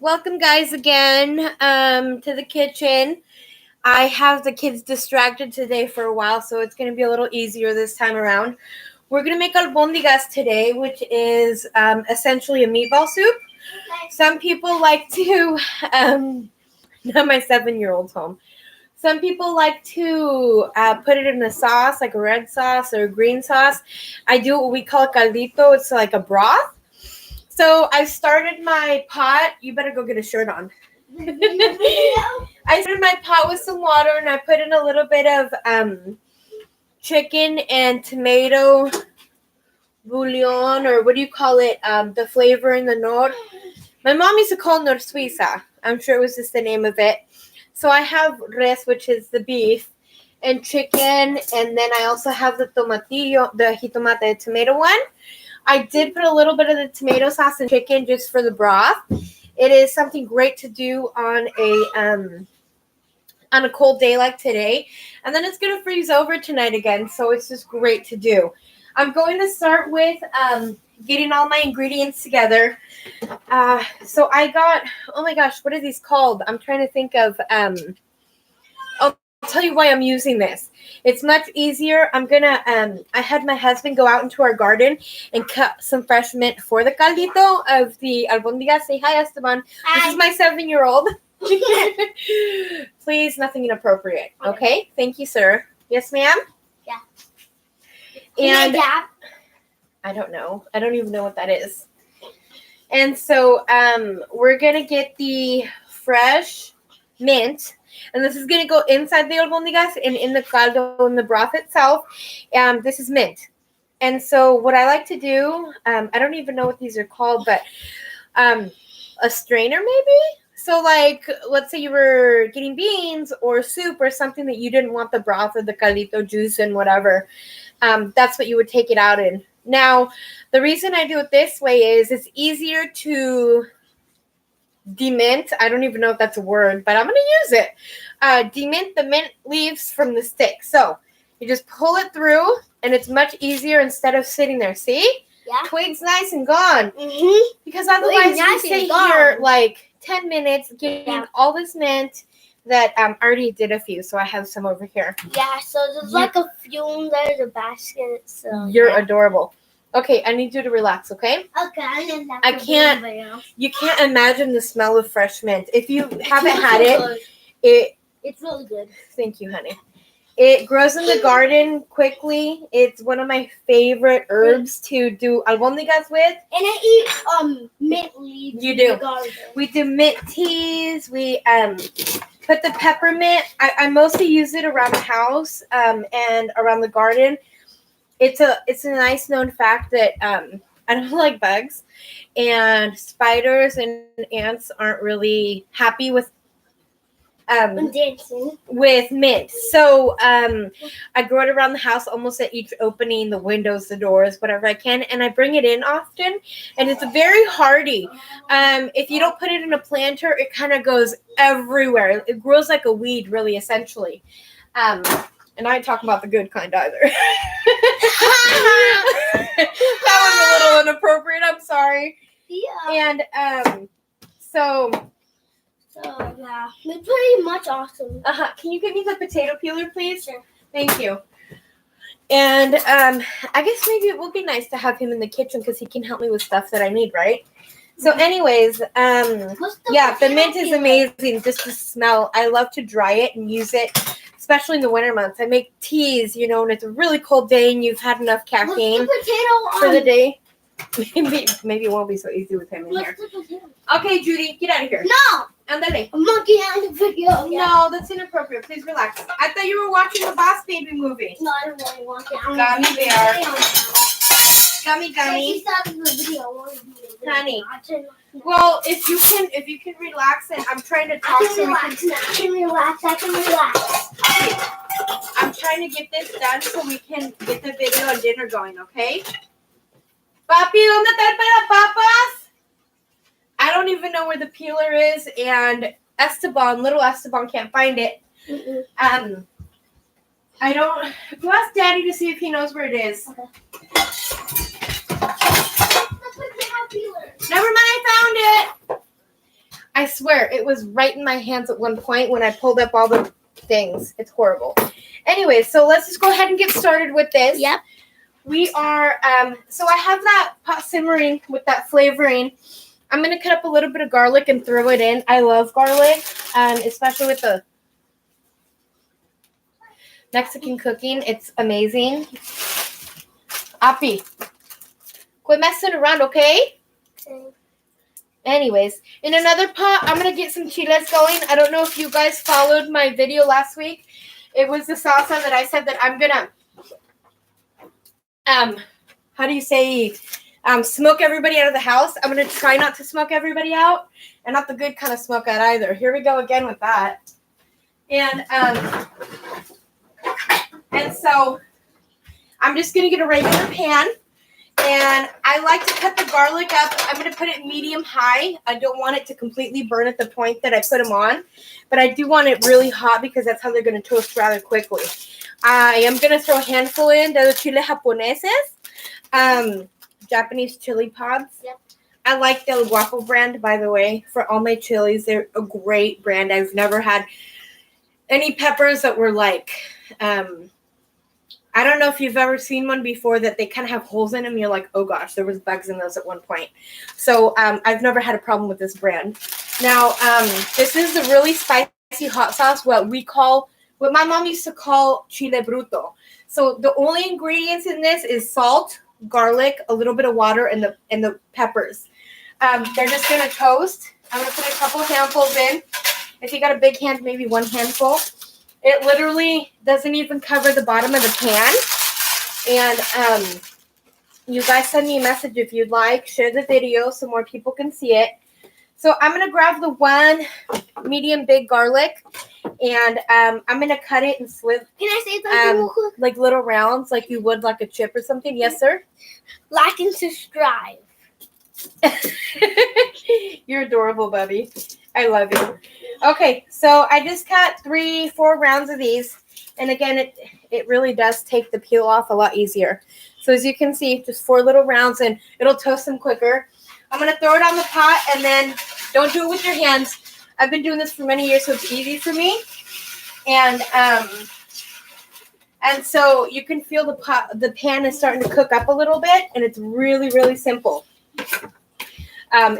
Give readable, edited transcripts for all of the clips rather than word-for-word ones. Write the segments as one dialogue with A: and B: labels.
A: welcome guys again to the kitchen. I have the kids distracted today for a while, so it's going to be a little easier this time around. We're going to make albondigas today, which is essentially a meatball soup. Some people like to, now my 7-year-old's home. Some people like to put it in a sauce, like a red sauce or a green sauce. I do what we call a caldito. It's like a broth. So I started my pot. You better go get a shirt on. I started my pot with some water, and I put in a little bit of chicken and tomato bouillon, or what do you call it? The flavor in the Nor. My mom used to call it Nor Suiza. I'm sure it was just the name of it. So I have res, which is the beef, and chicken, and then I also have the tomatillo, the jitomate tomato one. I did put a little bit of the tomato sauce and chicken just for the broth. It is something great to do on a cold day like today. And then it's going to freeze over tonight again, so it's just great to do. I'm going to start with getting all my ingredients together. So I got, oh my gosh, what are these called? I'm trying to think of, I'll tell you why I'm using this. It's much easier. I'm going to, I had my husband go out into our garden and cut some fresh mint for the caldito of the albondigas. Say hi, Esteban. Hi. This is my 7-year-old. Please, nothing inappropriate. Okay? Thank you, sir. Yes, ma'am?
B: Yeah.
A: And I don't know. I don't even know what that is. And so we're going to get the fresh mint. And this is going to go inside the albondigas and in the caldo and the broth itself. This is mint. And so what I like to do, I don't even know what these are called, but a strainer maybe? So like, let's say you were getting beans or soup or something that you didn't want the broth or the caldito juice and whatever. That's what you would take it out in. Now, the reason I do it this way is it's easier to demint. I don't even know if that's a word, but I'm going to use it. Demint the mint leaves from the stick. So you just pull it through, and it's much easier instead of sitting there. See?
B: Yeah.
A: Twig's nice and gone.
B: Mm-hmm.
A: Because otherwise you stay here like 10 minutes getting all this mint that I already did a few. So I have some over here.
B: Yeah, so there's like a few in there in the basket. So
A: you're adorable. Okay, I need you to relax, okay?
B: Okay,
A: I can't. You can't imagine the smell of fresh mint. If you haven't had it,
B: it's really good.
A: Thank you, honey. It grows in the garden quickly. It's one of my favorite herbs to do albondigas with.
B: And I eat mint leaves.
A: You do. We do mint teas. We put the peppermint. I mostly use it around the house and around the garden. It's a nice known fact that I don't like bugs, and spiders and ants aren't really happy with mint. So I grow it around the house, almost at each opening, the windows, the doors, whatever I can, and I bring it in often, and it's very hardy. If you don't put it in a planter, it kind of goes everywhere. It grows like a weed, really, essentially. And I ain't talking about the good kind either. That was a little inappropriate. I'm sorry.
B: Yeah.
A: And So
B: yeah, it's pretty much awesome.
A: Can you give me the potato peeler, please?
B: Sure.
A: Thank you. And I guess maybe it will be nice to have him in the kitchen because he can help me with stuff that I need, right? So anyways, yeah, the mint is amazing just to smell. I love to dry it and use it, especially in the winter months. I make teas, and it's a really cold day and you've had enough caffeine for the day. Maybe it won't be so easy with him in here. Okay, Judy, get out of here.
B: No!
A: Andale.
B: I'm not getting out of the video.
A: No, that's inappropriate. Please relax. I thought you were watching the Boss Baby movie.
B: No, I don't really want it.
A: Gummy bear. Gummy. Honey. Well, if you can relax, and I'm trying to talk so we can.
B: I can relax.
A: Okay. I'm trying to get this done so we can get the video and dinner going, okay? Papi, ¿dónde está el papas? I don't even know where the peeler is, and little Esteban can't find it.
B: Mm-mm.
A: I don't. Go ask Daddy to see if he knows where it is.
B: Okay.
A: Never mind, I found it. swear, it was right in my hands at one point when I pulled up all the things. It's horrible. Anyway, so let's just go ahead and get started with this.
B: Yep.
A: We are, so I have that pot simmering with that flavoring. I'm going to cut up a little bit of garlic and throw it in. I love garlic, especially with the Mexican cooking. It's amazing. Api, quit messing around, okay?
B: Okay.
A: Anyways, in another pot, I'm going to get some chiles going. I don't know if you guys followed my video last week. It was the salsa that I said that I'm going to, how do you say, smoke everybody out of the house. I'm going to try not to smoke everybody out, and not the good kind of smoke out either. Here we go again with that. And so I'm just going to get a regular pan. And I like to cut the garlic up. I'm going to put it medium high. I don't want it to completely burn at the point that I put them on. But I do want it really hot because that's how they're going to toast rather quickly. I am going to throw a handful in de los chiles japoneses. Japanese chili pods. Yep. I like the El Guapo brand, by the way, for all my chilies. They're a great brand. I've never had any peppers that were like... I don't know if you've ever seen one before that they kind of have holes in them. You're like, oh gosh, there was bugs in those at one point. So I've never had a problem with this brand. Now, this is a really spicy hot sauce, what my mom used to call chile bruto. So the only ingredients in this is salt, garlic, a little bit of water, and the peppers. They're just going to toast. I'm going to put a couple of handfuls in. If you got a big hand, maybe one handful. It literally doesn't even cover the bottom of the pan. And you guys send me a message if you'd like. Share the video so more people can see it. So I'm going to grab the one medium big garlic. And I'm going to cut it and slit.
B: Can I say something?
A: Like little rounds like you would like a chip or something. Yes, sir?
B: Like and subscribe.
A: You're adorable, Bubby. I love you. Okay, so I just cut 3-4 rounds of these. And again, it really does take the peel off a lot easier. So as you can see, just 4 little rounds, and it'll toast them quicker. I'm going to throw it on the pot, and then don't do it with your hands. I've been doing this for many years, so it's easy for me. And so you can feel the pan is starting to cook up a little bit, and it's really, really simple.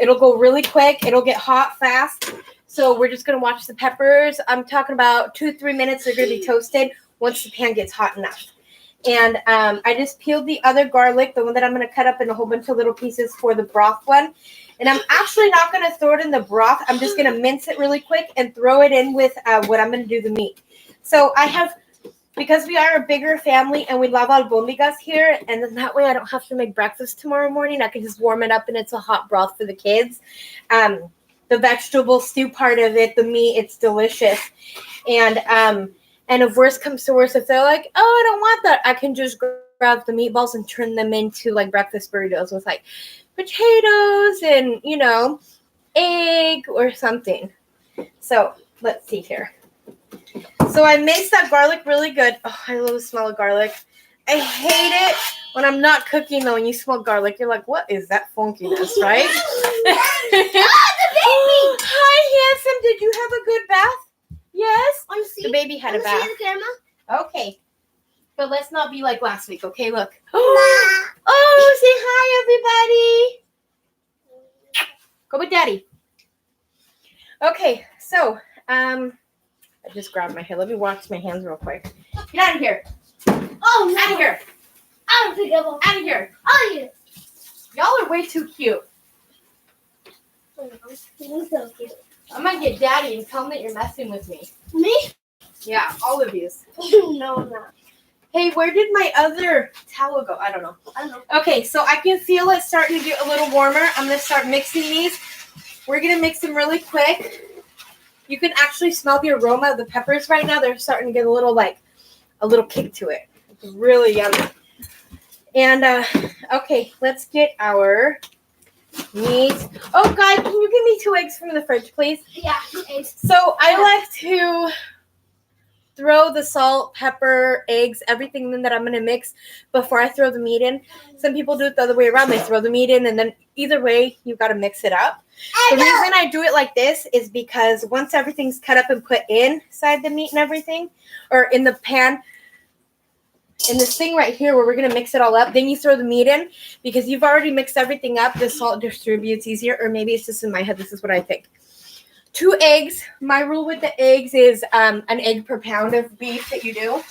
A: It'll go really quick. It'll get hot fast. So we're just going to watch the peppers. I'm talking about 2-3 minutes. They're going to be toasted once the pan gets hot enough. And I just peeled the other garlic, the one that I'm going to cut up in a whole bunch of little pieces for the broth one. And I'm actually not going to throw it in the broth. I'm just going to mince it really quick and throw it in with what I'm going to do the meat. So I have, because we are a bigger family and we love Albondigas here, and then that way I don't have to make breakfast tomorrow morning. I can just warm it up and it's a hot broth for the kids. The vegetable stew part of it, the meat, it's delicious. And if worse comes to worse, if they're like, oh, I don't want that, I can just grab the meatballs and turn them into like breakfast burritos with like potatoes and, egg or something. So let's see here. So I mixed that garlic really good. Oh, I love the smell of garlic. I hate it when I'm not cooking, though, and you smell garlic. You're like, what is that funkiness, right?
B: Oh, the baby!
A: Hi, handsome. Did you have a good bath? Yes? The baby had a bath.
B: See the camera?
A: Okay. But let's not be like last week, okay? Look. Oh, say hi, everybody. Go with Daddy. Okay, so, I just grabbed my hair. Let me wash my hands real quick. Get out of here.
B: Oh, no.
A: Out of here.
B: Out of here.
A: Out of here.
B: Oh, yeah.
A: Y'all are way too cute.
B: He's so cute.
A: I'm going to get Daddy and tell him that you're messing with me.
B: Me?
A: Yeah, all of you.
B: No, I'm not.
A: Hey, where did my other towel go? I don't know. Okay, so I can feel it starting to get a little warmer. I'm going to start mixing these. We're going to mix them really quick. You can actually smell the aroma of the peppers right now. They're starting to get a little kick to it. It's really yummy. And, okay, let's get our meat. Oh, God, can you give me 2 eggs from the fridge, please?
B: Yeah, 2 eggs.
A: So I like to throw the salt, pepper, eggs, everything in that I'm going to mix before I throw the meat in. Some people do it the other way around. They throw the meat in, and then either way, you've got to mix it up. The reason I do it like this is because once everything's cut up and put inside the meat and everything, or in the pan, in this thing right here where we're going to mix it all up, then you throw the meat in because you've already mixed everything up. The salt distributes easier, or maybe it's just in my head. This is what I think. 2 eggs. My rule with the eggs is an egg per pound of beef that you do.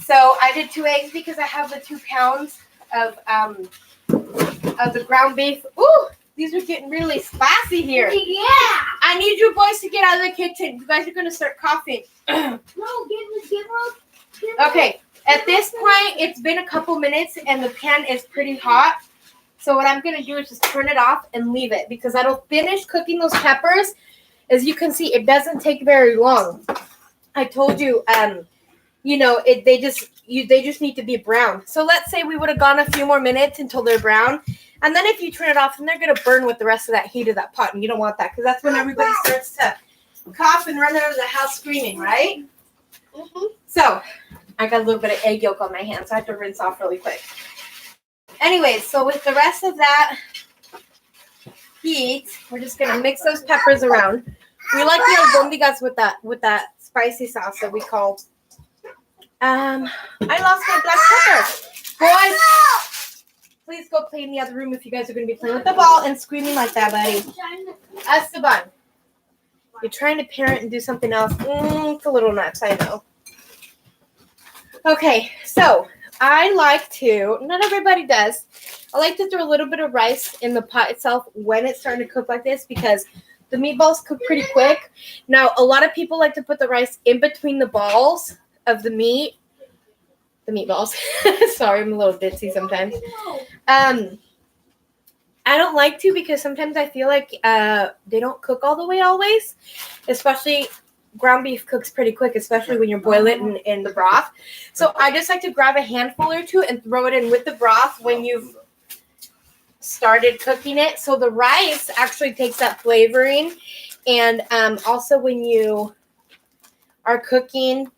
A: So I did 2 eggs because I have the 2 pounds of the ground beef. Ooh, these are getting really spicy here.
B: Yeah.
A: I need you boys to get out of the kitchen. You guys are going to start coughing.
B: No, give her.
A: Okay. At this point, it's been a couple minutes and the pan is pretty hot. So what I'm going to do is just turn it off and leave it because that'll finish cooking those peppers. As you can see, it doesn't take very long. I told you, they just need to be brown. So let's say we would have gone a few more minutes until they're brown. And then if you turn it off, then they're going to burn with the rest of that heat of that pot. And you don't want that because that's when everybody starts to cough and run out of the house screaming, right?
B: Mm-hmm.
A: So I got a little bit of egg yolk on my hand, so I have to rinse off really quick. Anyways, so with the rest of that heat, we're just going to mix those peppers around. We like the Albondigas with that spicy sauce that we call. I lost my black pepper. Boys, please go play in the other room if you guys are going to be playing with the ball and screaming like that, buddy. Esteban, you're trying to parent and do something else. It's a little nuts, I know. Okay, so I like to, not everybody does, I like to throw a little bit of rice in the pot itself when it's starting to cook like this because the meatballs cook pretty quick. Now, a lot of people like to put the rice in between the balls of the meat. The meatballs. Sorry, I'm a little ditzy sometimes. I don't like to because sometimes I feel like they don't cook all the way always, especially ground beef cooks pretty quick, especially when you're boiling it in the broth. So I just like to grab a handful or 2 and throw it in with the broth when you've started cooking it. So the rice actually takes that flavoring. And also when you are cooking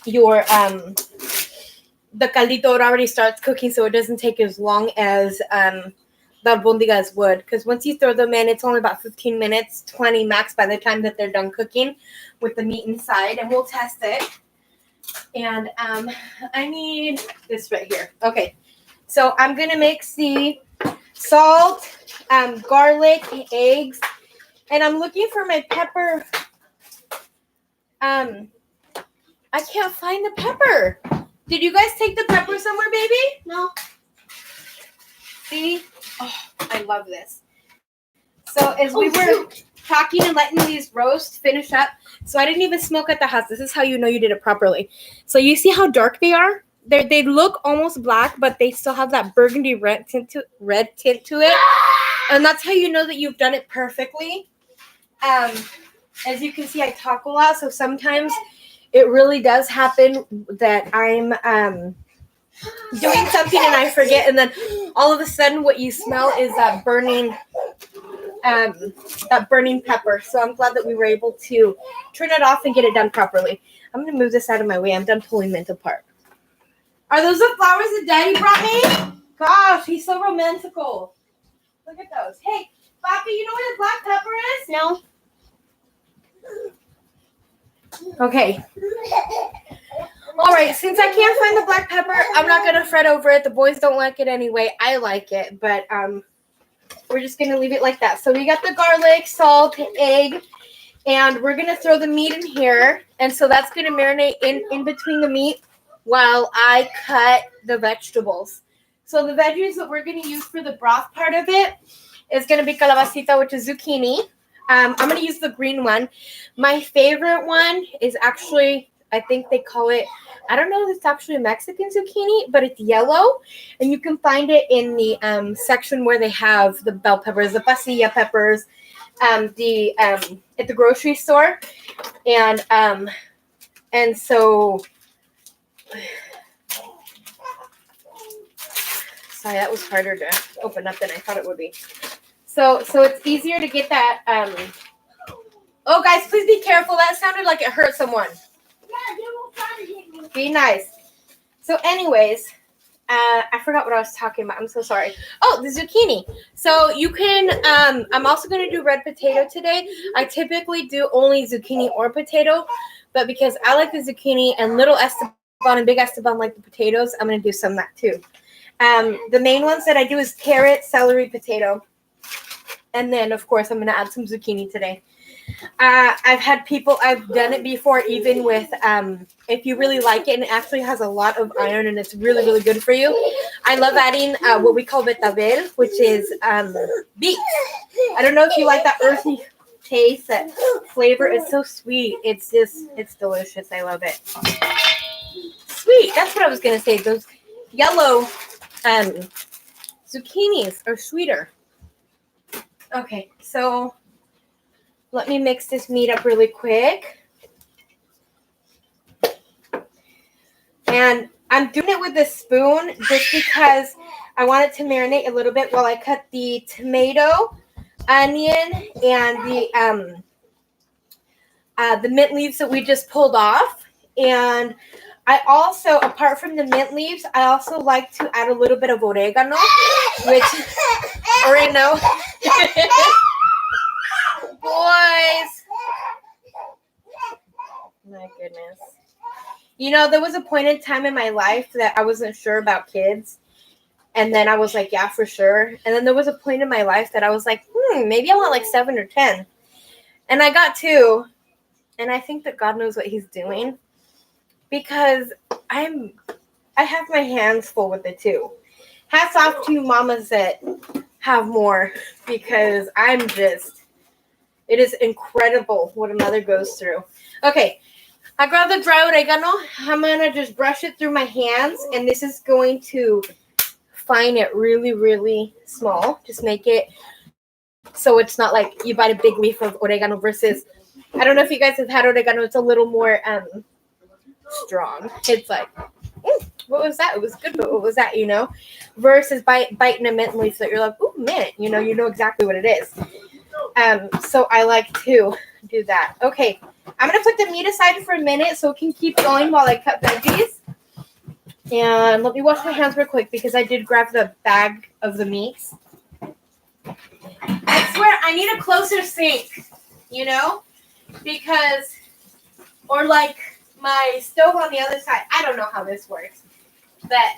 A: your, the caldito, it already starts cooking, so it doesn't take as long as the Albondigas would, because once you throw them in, it's only about 15 minutes, 20 max by the time that they're done cooking with the meat inside, and we'll test it. And I need this right here. Okay, so I'm going to mix the salt, garlic, eggs, and I'm looking for my pepper. I can't find the pepper. Did you guys take the pepper somewhere, baby?
B: No.
A: See? Oh, I love this. So as we were talking and letting these roast finish up, so I didn't even smoke at the house. This is how you know you did it properly. So you see how dark they are? They look almost black, but they still have that burgundy red tint to it. And that's how you know that you've done it perfectly. As you can see, I talk a lot, so sometimes it really does happen that I'm doing something and I forget, and then all of a sudden what you smell is that burning pepper. So I'm glad that we were able to turn it off and get it done properly. I'm going to move this out of my way. I'm done pulling mint apart. Are those the flowers that Daddy brought me? Gosh, he's so romantical. Look at those. Hey, Papi, you know where the black pepper is?
B: No.
A: Okay. All right, since I can't find the black pepper, I'm not going to fret over it. The boys don't like it anyway. I like it, but we're just going to leave it like that. So we got the garlic, salt, egg, and we're going to throw the meat in here. And so that's going to marinate in between the meat while I cut the vegetables. So the veggies that we're going to use for the broth part of it is going to be calabacita, which is zucchini. I'm going to use the green one. My favorite one is actually, I think they call it, I don't know if it's actually a Mexican zucchini, but it's yellow. And you can find it in the section where they have the bell peppers, the pasilla peppers, at the grocery store. And so, sorry, that was harder to open up than I thought it would be. So it's easier to get that. Oh, guys, please be careful. That sounded like it hurt someone. Be nice. So anyways, I forgot what I was talking about. I'm so sorry. Oh, the zucchini. So you can, I'm also going to do red potato today. I typically do only zucchini or potato, but because I like the zucchini and little Esteban and big Esteban like the potatoes, I'm going to do some of that too. The main ones that I do is carrot, celery, potato. And then, of course, I'm going to add some zucchini today. I've done it before, even with, if you really like it, and it actually has a lot of iron, and it's really, really good for you. I love adding what we call betabel, which is beets. I don't know if you like that earthy taste, that flavor. It's so sweet. It's delicious. I love it. Sweet. That's what I was going to say. Those yellow zucchinis are sweeter. Okay, so let me mix this meat up really quick. And I'm doing it with a spoon just because I want it to marinate a little bit while I cut the tomato, onion, and the mint leaves that we just pulled off. And I also, apart from the mint leaves, I also like to add a little bit of oregano, Boys. My goodness. You know, there was a point in time in my life that I wasn't sure about kids. And then I was like, yeah, for sure. And then there was a point in my life that I was like, maybe I want like 7 or 10. And I got 2. And I think that God knows what he's doing. Because I have my hands full with the 2. Hats off to mamas that have more. Because it is incredible what a mother goes through. Okay, I grabbed the dry oregano. I'm going to just brush it through my hands. And this is going to fine it really, really small. Just make it so it's not like you bite a big leaf of oregano versus, I don't know if you guys have had oregano. It's a little more strong. It's like, what was that? It was good, but what was that, Versus biting a mint leaf that you're like, ooh, mint. You know exactly what it is. So I like to do that. Okay, I'm going to put the meat aside for a minute so it can keep going while I cut veggies. And let me wash my hands real quick because I did grab the bag of the meats. I swear I need a closer sink, because, or like my stove on the other side. I don't know how this works, but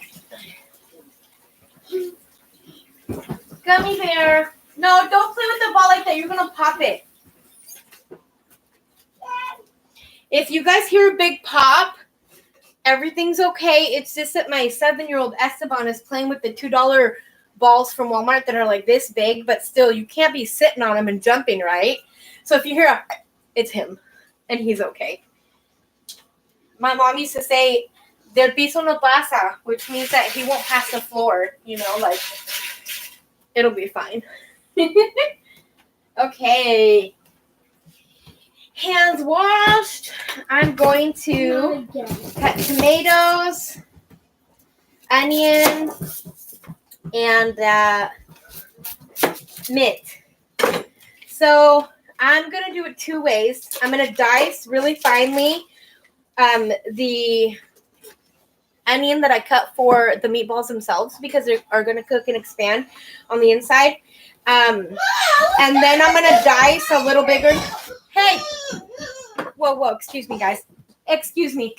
A: gummy bear. No, don't play with the ball like that. You're going to pop it. If you guys hear a big pop, everything's okay. It's just that my 7-year-old Esteban is playing with the $2 balls from Walmart that are like this big, but still, you can't be sitting on them and jumping, right? So if you hear it's him, and he's okay. My mom used to say, del piso no pasa, which means that he won't pass the floor, like, it'll be fine. Okay. Hands washed. I'm going to cut tomatoes, onion, and mint. So I'm going to do it 2 ways. I'm going to dice really finely the onion that I cut for the meatballs themselves because they are going to cook and expand on the inside. And then I'm going to dice a little bigger. Hey! Whoa, excuse me, guys. Excuse me.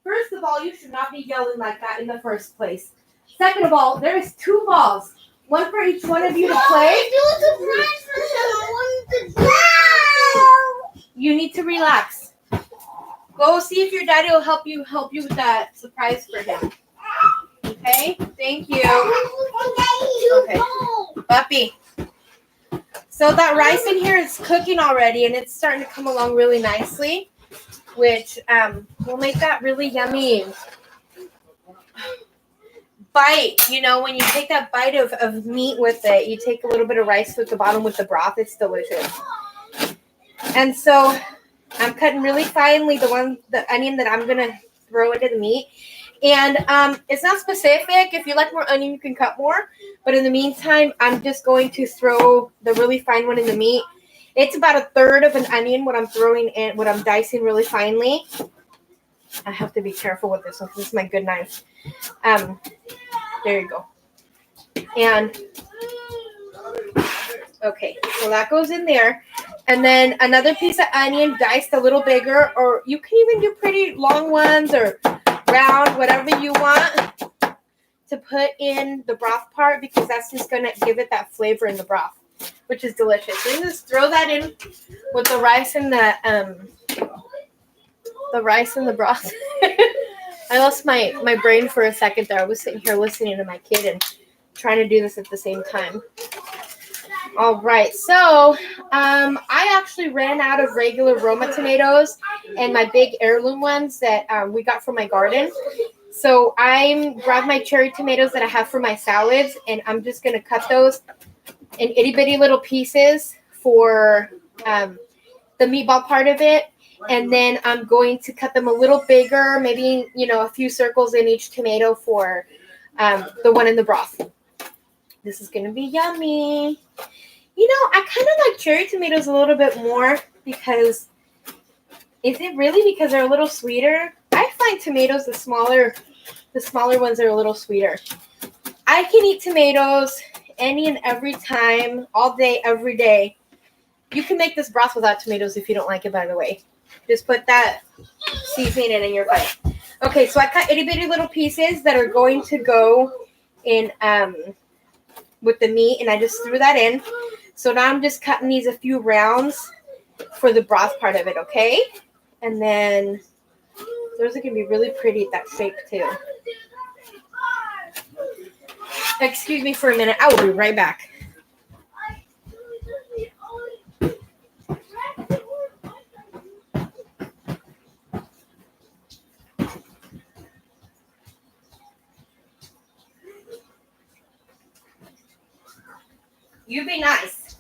A: First of all, you should not be yelling like that in the first place. Second of all, there is 2 balls. One for each one of you to play. You need to relax. Go see if your daddy will help you with that surprise for him. Okay? Thank you. Okay. Puppy. So that rice in here is cooking already, and it's starting to come along really nicely, which will make that really yummy bite. When you take that bite of meat with it, you take a little bit of rice with the bottom with the broth. It's delicious. And so I'm cutting really finely the onion that I'm going to throw into the meat. And it's not specific. If you like more onion, you can cut more. But in the meantime, I'm just going to throw the really fine one in the meat. It's about a third of an onion, what I'm throwing in, what I'm dicing really finely. I have to be careful with this one because this is my good knife. There you go. And, okay, so that goes in there. And then another piece of onion diced a little bigger, or you can even do pretty long ones or round, whatever you want to put in the broth part, because that's just going to give it that flavor in the broth, which is delicious. So you just throw that in with the rice and the broth. I lost my brain for a second there. I was sitting here listening to my kid and trying to do this at the same time. All right, so I actually ran out of regular Roma tomatoes and my big heirloom ones that we got from my garden. So I grabbed my cherry tomatoes that I have for my salads, and I'm just going to cut those in itty bitty little pieces for the meatball part of it. And then I'm going to cut them a little bigger, maybe, a few circles in each tomato for the one in the broth. This is going to be yummy. I kind of like cherry tomatoes a little bit more because, is it really because they're a little sweeter? I find tomatoes, the smaller ones are a little sweeter. I can eat tomatoes any and every time, all day, every day. You can make this broth without tomatoes if you don't like it, by the way. Just put that seasoning in and you're fine. Okay, so I cut itty bitty little pieces that are going to go in with the meat, and I just threw that in. So now I'm just cutting these a few rounds for the broth part of it, okay? And then those are going to be really pretty at that shape too. Excuse me for a minute. I will be right back. You be nice.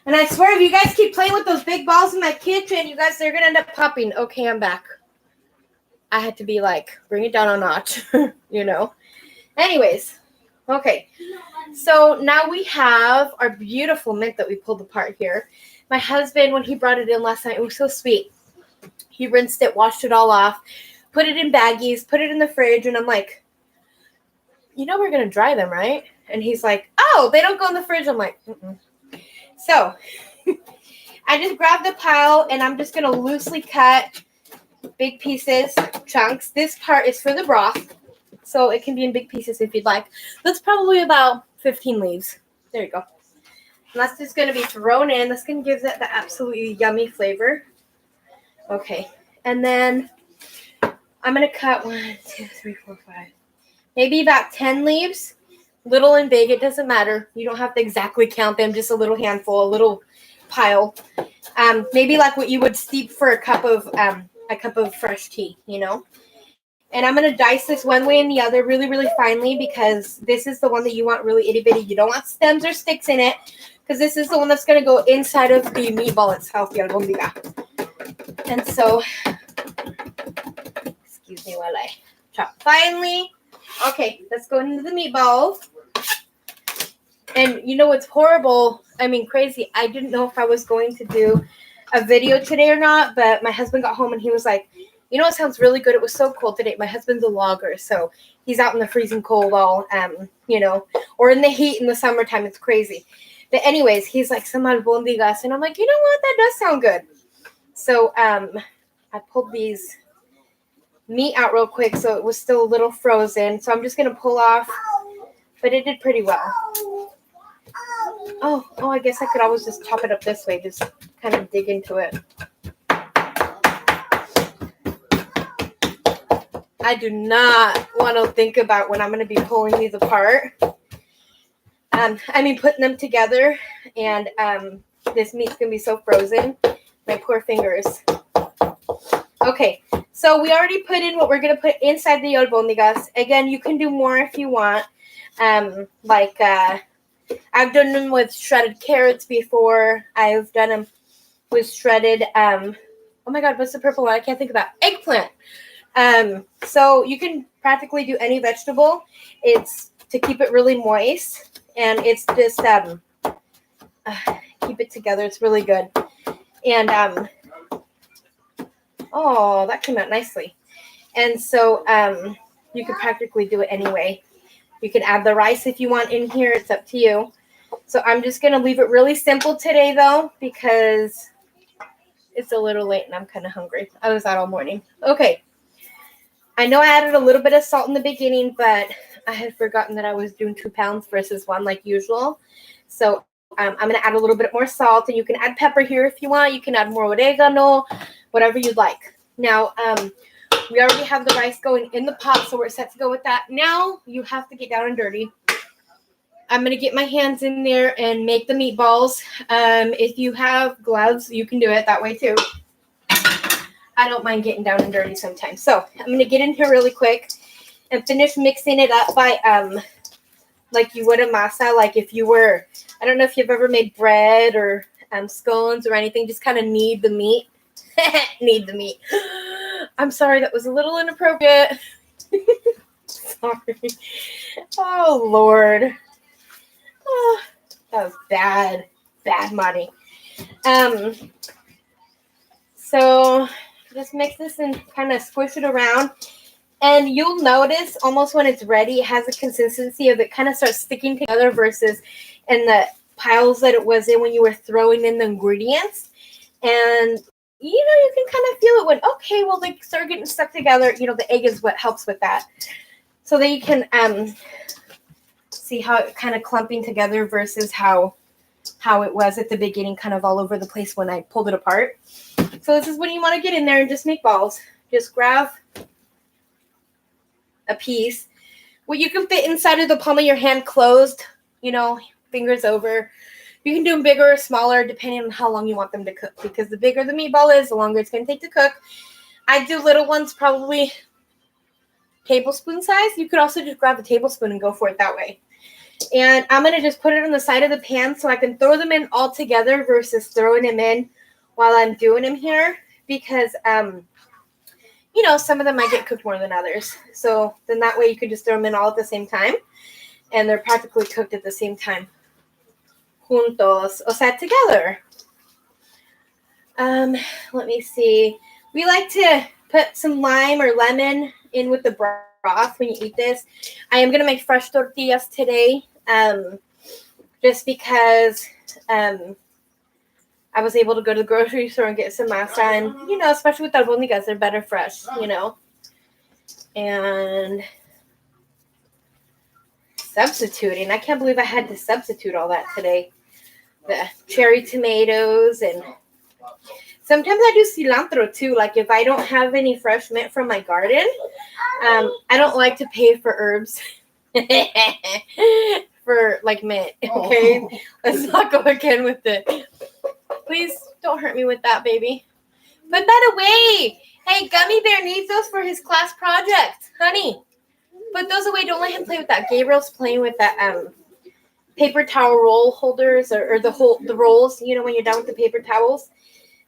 A: And I swear, if you guys keep playing with those big balls in my kitchen, you guys, they're going to end up popping. Okay, I'm back. I had to be like, bring it down a notch, Anyways, okay. So now we have our beautiful mint that we pulled apart here. My husband, when he brought it in last night, it was so sweet. He rinsed it, washed it all off, put it in baggies, put it in the fridge, and I'm like, we're going to dry them, right? And he's like, oh, they don't go in the fridge. I'm like, mm-mm. So I just grabbed the pile, and I'm just going to loosely cut big pieces, chunks. This part is for the broth, so it can be in big pieces if you'd like. That's probably about 15 leaves. There you go. And that's just going to be thrown in. That's going to give it the absolutely yummy flavor. Okay. And then I'm going to cut 1, 2, 3, 4, 5. Maybe about 10 leaves. Little and big, it doesn't matter. You don't have to exactly count them, just a little handful, a little pile. Maybe like what you would steep for a cup of fresh tea, And I'm going to dice this one way and the other really, really finely, because this is the one that you want really itty bitty. You don't want stems or sticks in it, because this is the one that's going to go inside of the meatball itself, the albondiga. And so, excuse me while I chop finely. Okay, let's go into the meatballs. And what's horrible, crazy, I didn't know if I was going to do a video today or not, but my husband got home and he was like, it sounds really good. It was so cold today. My husband's a logger, so he's out in the freezing cold all, or in the heat in the summertime. It's crazy. But anyways, he's like, some albondigas, and I'm like, you know what? That does sound good. So I pulled these meat out real quick, so it was still a little frozen. So I'm just going to pull off, but it did pretty well. Oh, I guess I could always just chop it up this way, just kind of dig into it. I do not want to think about when I'm going to be pulling these apart. Putting them together, and this meat's going to be so frozen. My poor fingers. Okay, so we already put in what we're going to put inside the albondigas. Again, you can do more if you want. I've done them with shredded carrots before. I've done them with shredded, oh my God, what's the purple one? I can't think of that. Eggplant. So you can practically do any vegetable. It's to keep it really moist. And it's just, keep it together. It's really good. And oh, that came out nicely. And so you could practically do it anyway. You can add the rice if you want in here. It's up to you. So I'm just going to leave it really simple today, though, because it's a little late and I'm kind of hungry. I was out all morning. Okay. I know I added a little bit of salt in the beginning, but I had forgotten that I was doing 2 pounds versus 1 like usual. So I'm going to add a little bit more salt, and you can add pepper here if you want. You can add more oregano, whatever you'd like. Now, we already have the rice going in the pot, so we're set to go with that. Now you have to get down and dirty. I'm going to get my hands in there and make the meatballs. If you have gloves, you can do it that way too. I don't mind getting down and dirty sometimes. So I'm going to get in here really quick and finish mixing it up by, like you would a masa. Like if you were, I don't know if you've ever made bread or scones or anything, just kind of knead the meat. Knead the meat. I'm sorry, that was a little inappropriate. Sorry. Oh, Lord. Oh, that was bad. Bad, Marty. So just mix this and kind of squish it around. And you'll notice almost when it's ready, it has a consistency of it kind of starts sticking together versus in the piles that it was in when you were throwing in the ingredients. And, you can kind of feel it when, okay, well, they start getting stuck together. The egg is what helps with that. So that you can see how it kind of clumping together versus how it was at the beginning, kind of all over the place when I pulled it apart. So this is when you want to get in there and just make balls. Just grab a piece. What you can fit inside of the palm of your hand closed, fingers over. You can do them bigger or smaller depending on how long you want them to cook, because the bigger the meatball is, the longer it's going to take to cook. I do little ones, probably tablespoon size. You could also just grab a tablespoon and go for it that way. And I'm going to just put it on the side of the pan so I can throw them in all together versus throwing them in while I'm doing them here, because, some of them might get cooked more than others. So then that way you can just throw them in all at the same time, and they're practically cooked at the same time. Juntos, o sea, together. Let me see. We like to put some lime or lemon in with the broth when you eat this. I am going to make fresh tortillas today, just because I was able to go to the grocery store and get some masa, and, especially with Albondigas, they're better fresh, And substituting. I can't believe I had to substitute all that today. The cherry tomatoes, and sometimes I do cilantro too. Like if I don't have any fresh mint from my garden, I don't like to pay for herbs for like mint. Okay, let's not go again with it. Please don't hurt me with that, baby. Put that away. Hey, Gummy Bear needs those for his class project, honey. Put those away. Don't let him play with that. Gabriel's playing with that paper towel roll holders or the rolls. When you're done with the paper towels.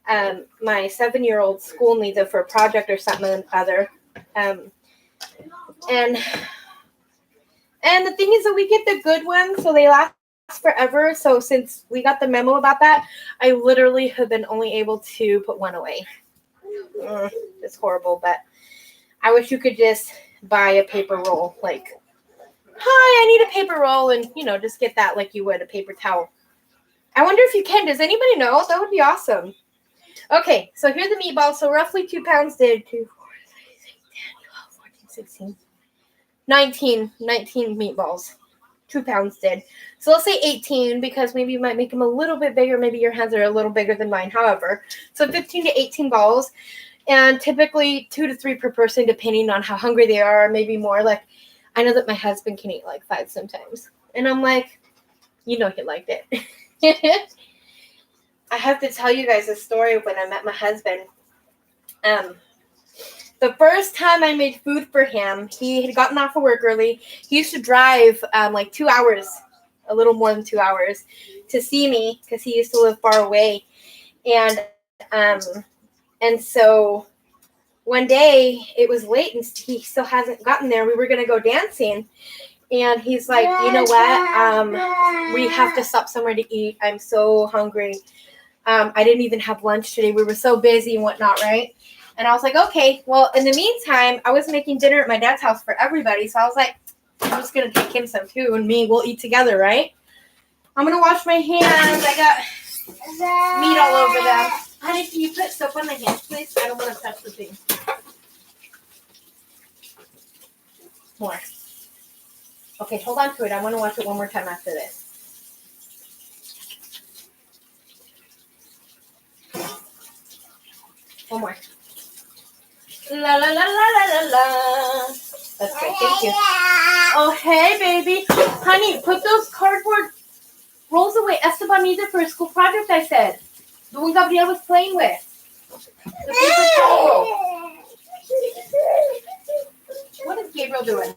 A: My 7-year-old school needs it for a project or something or other. And the thing is that we get the good ones, so they last forever. So since we got the memo about that, I literally have been only able to put one away. It's horrible, but I wish you could just buy a paper roll. Like, hi, I need a paper roll, and just get that like you would a paper towel. I wonder if you can. Does anybody know? That would be awesome. Okay, so here's the meatballs. So roughly 2 pounds did 2, 4, 6, 8, 10, 12, 14, 16, 19 meatballs. 2 pounds did. So let's say 18, because maybe you might make them a little bit bigger. Maybe your hands are a little bigger than mine. However, so 15 to 18 balls, and typically 2 to 3 per person, depending on how hungry they are, maybe more. Like, I know that my husband can eat like 5 sometimes, and I'm like, he liked it. I have to tell you guys a story when I met my husband. The first time I made food for him, he had gotten off of work early. He used to drive like 2 hours, a little more than 2 hours, to see me because he used to live far away. And so one day it was late and he still hasn't gotten there. We were going to go dancing. And he's like, you know what? We have to stop somewhere to eat. I'm so hungry. I didn't even have lunch today. We were so busy and whatnot, right? And I was like, okay. Well, in the meantime, I was making dinner at my dad's house for everybody. So I was like, I'm just going to take him some too. And we'll eat together, right? I'm going to wash my hands. I got meat all over them. Honey, can you put soap on my hands, please? I don't want to touch the thing. More. Okay, hold on to it. I want to watch it one more time after this. One more. La la la la la la la. That's great. Thank you. Oh, hey, baby. Honey, put those cardboard rolls away. Esteban needs it for a school project, I said. The one Gabriel was playing with. The paper towel roll. What is Gabriel doing?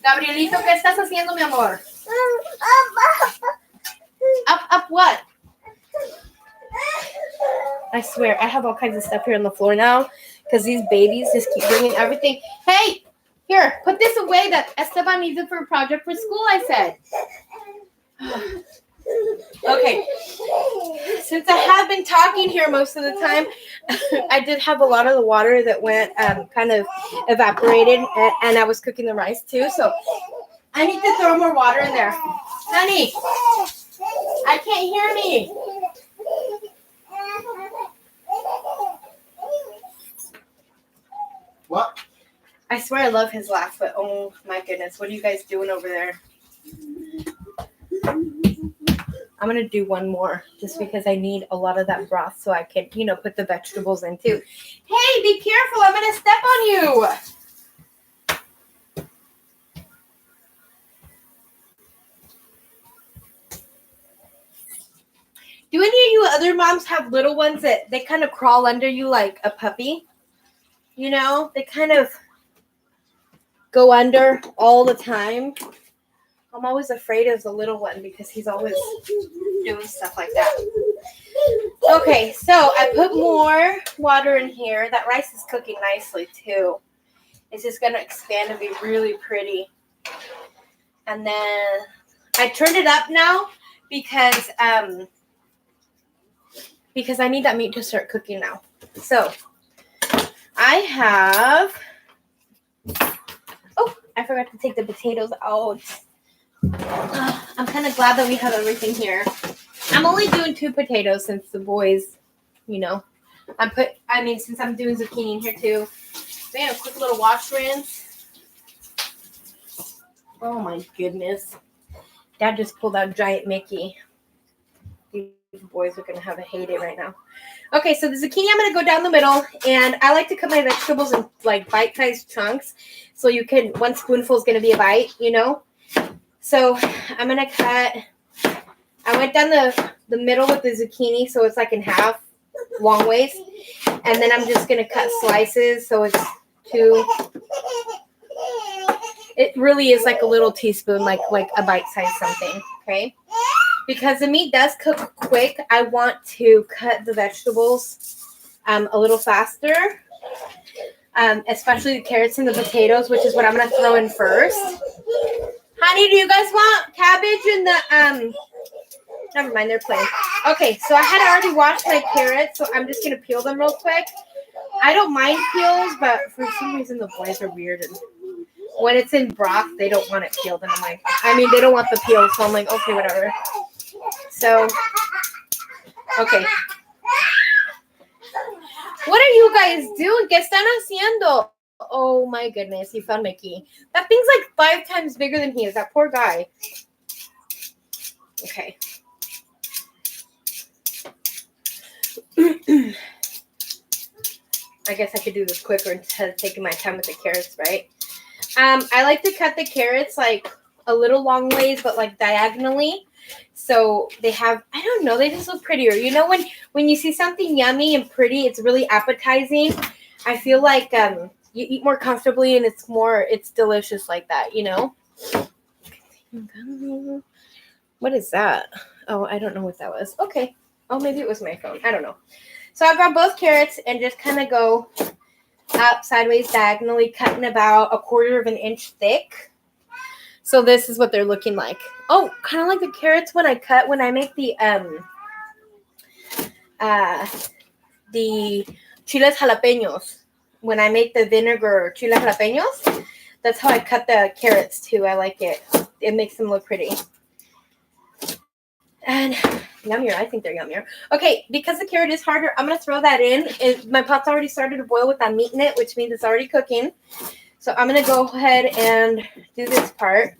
A: Gabrielito, ¿qué estás haciendo, mi amor? Up what? I swear, I have all kinds of stuff here on the floor now because these babies just keep bringing everything. Hey, here, put this away that Esteban needs it for a project for school, I said. Okay, since I have been talking here most of the time, I did have a lot of the water that went kind of evaporated, and I was cooking the rice too, so I need to throw more water in there. Honey, I can't hear me.
C: What?
A: I swear I love his laugh, but oh my goodness, what are you guys doing over there? I'm going to do one more just because I need a lot of that broth so I can, put the vegetables in too. Hey, be careful. I'm going to step on you. Do any of you other moms have little ones that they kind of crawl under you like a puppy? They kind of go under all the time. I'm always afraid of the little one because he's always doing stuff like that. Okay, so I put more water in here. That rice is cooking nicely too. It's just going to expand and be really pretty. And then I turned it up now because I need that meat to start cooking now. So I have, I forgot to take the potatoes out. I'm kind of glad that we have everything here. I'm only doing 2 potatoes since the boys, since I'm doing zucchini in here too. We have a quick little wash rinse. Oh my goodness. Dad just pulled out Giant Mickey. These boys are going to have a heyday right now. Okay, so the zucchini, I'm going to go down the middle, and I like to cut my vegetables in like bite-sized chunks, so you can, 1 spoonful is going to be a bite, So I'm going to cut, I went down the middle with the zucchini, so it's like in half, long ways, and then I'm just going to cut slices, so it's 2. It really is like a little teaspoon, like a bite-sized something, okay? Because the meat does cook quick, I want to cut the vegetables a little faster, especially the carrots and the potatoes, which is what I'm going to throw in first. Honey, do you guys want cabbage in the, never mind, they're playing. Okay, so I had already washed my carrots, so I'm just going to peel them real quick. I don't mind peels, but for some reason the boys are weird, and when it's in broth, they don't want it peeled, and they don't want the peel, so I'm like, okay, whatever. So, okay. What are you guys doing? ¿Qué están haciendo? Oh my goodness, he found Mickey. That thing's like 5 times bigger than he is. That poor guy. Okay. I guess I could do this quicker instead of taking my time with the carrots, right? I like to cut the carrots like a little long ways, but like diagonally. So they have, I don't know, they just look prettier. When you see something yummy and pretty, it's really appetizing. I feel like you eat more comfortably and it's delicious like that, What is that? Oh, I don't know what that was. Okay. Oh, maybe it was my phone. I don't know. So I grab both carrots and just kind of go up sideways diagonally, cutting about 1/4 of an inch thick. So this is what they're looking like. Oh, kind of like the carrots when I make the chiles jalapeños. When I make the vinegar chiles jalapeños, that's how I cut the carrots too. I like it. It makes them look pretty. And yummier. I think they're yummier. Okay, because the carrot is harder, I'm going to throw that in. My pot's already started to boil with that meat in it, which means it's already cooking. So I'm going to go ahead and do this part.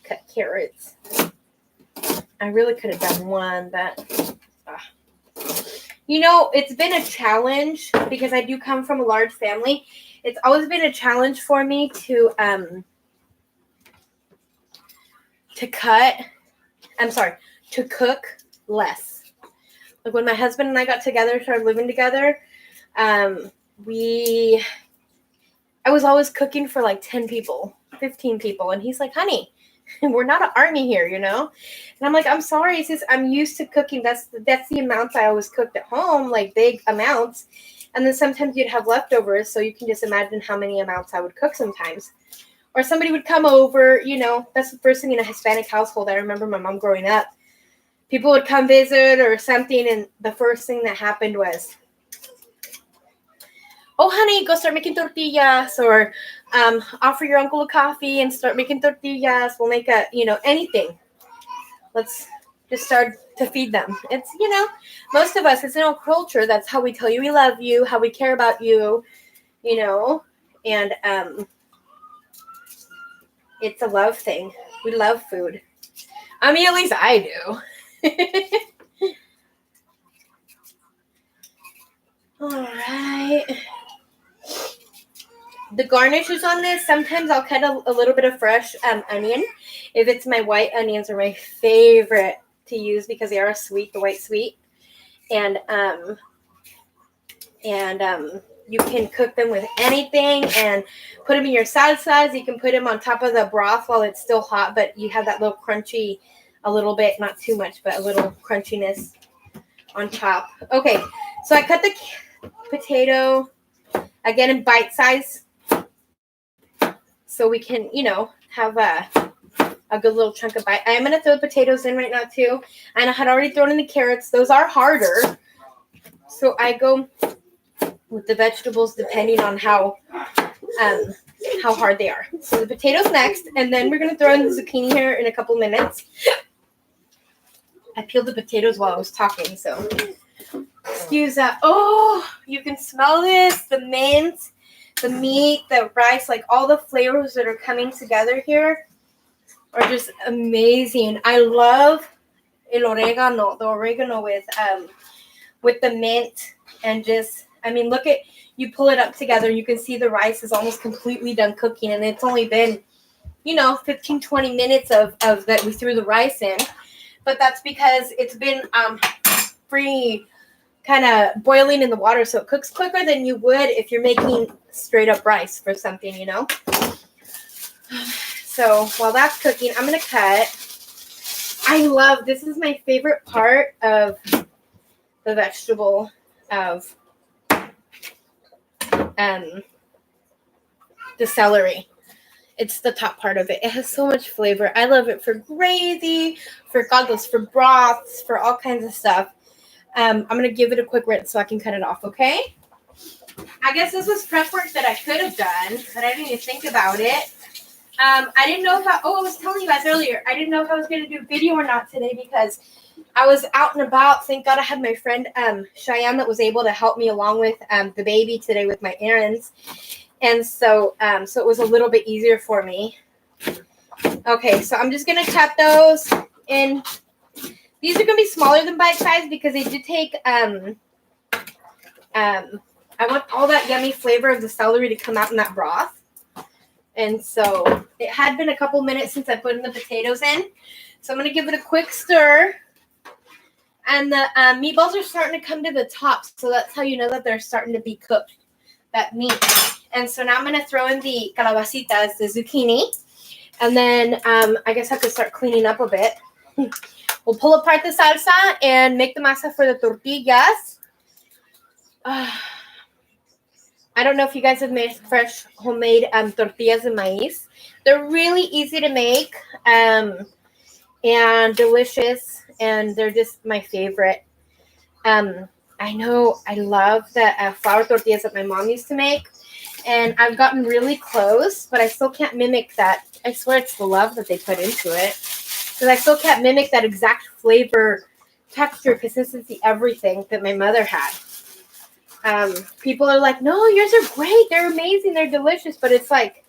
A: Cut carrots. I really could have done one, but you know, it's been a challenge because I do come from a large family. It's always been a challenge for me to cook less. Like when my husband and I got together, started living together, I was always cooking for like 10 people, 15 people. And he's like, honey, we're not an army here, you know? And I'm like, I'm sorry. He says, I'm used to cooking. That's the amounts I always cooked at home, like big amounts. And then sometimes you'd have leftovers. So you can just imagine how many amounts I would cook sometimes. Or somebody would come over, you know, that's the first thing in a Hispanic household. I remember my mom growing up. People would come visit or something, and the first thing that happened was, oh, honey, go start making tortillas, or offer your uncle a coffee and start making tortillas. We'll make anything. Let's just start to feed them. It's, you know, most of us, it's in our culture. That's how we tell you we love you, how we care about you, you know, and it's a love thing. We love food. I mean, at least I do. All right. The garnishes on this, sometimes I'll cut a little bit of fresh onion. If it's my white onions are my favorite to use because they are sweet, the white sweet. And you can cook them with anything and put them in your salsas. You can put them on top of the broth while it's still hot, but you have that little crunchy, a little bit, not too much, but a little crunchiness on top. Okay, so I cut the potato, again, in bite size, so we can, you know, have a good little chunk of bite. I am going to throw the potatoes in right now, too. And I had already thrown in the carrots. Those are harder. So I go with the vegetables depending on how hard they are. So the potatoes next, and then we're going to throw in the zucchini here in a couple minutes. I peeled the potatoes while I was talking, so excuse that. Oh, you can smell this, the mint, the meat, the rice, like all the flavors that are coming together here are just amazing. I love the oregano with the mint, and just, I mean, look at, you pull it up together, you can see the rice is almost completely done cooking, and it's only been, you know, 15, 20 minutes of that we threw the rice in, but that's because it's been free kind of boiling in the water, so it cooks quicker than you would if you're making straight up rice for something, you know. So while that's cooking, I'm gonna cut. This is my favorite part of the vegetable of the celery. It's the top part of it. It has so much flavor. I love it for gravy, for caldos, for broths, for all kinds of stuff. I'm going to give it a quick rinse so I can cut it off, okay? I guess this was prep work that I could have done, but I didn't even think about it. I didn't know if I was telling you guys earlier, I didn't know if I was going to do video or not today because I was out and about. Thank God I had my friend Cheyenne that was able to help me along with the baby today with my errands. And so it was a little bit easier for me. Okay, so I'm just going to cut those in. These are going to be smaller than bite size because they do take, I want all that yummy flavor of the celery to come out in that broth. And so it had been a couple minutes since I put in the potatoes in. So I'm going to give it a quick stir. And the meatballs are starting to come to the top. So that's how you know that they're starting to be cooked, that meat. And so now I'm going to throw in the calabacitas, the zucchini. And then I guess I could start cleaning up a bit. We'll pull apart the salsa and make the masa for the tortillas. I I don't know if you guys have made fresh homemade tortillas de maíz. They're really easy to make and delicious, and they're just my favorite. I know I love the flour tortillas that my mom used to make, and I've gotten really close, but I still can't mimic that. I swear it's the love that they put into it, because I still can't mimic that exact flavor, texture, consistency, everything that my mother had. People are like, no, yours are great. They're amazing. They're delicious. But it's like,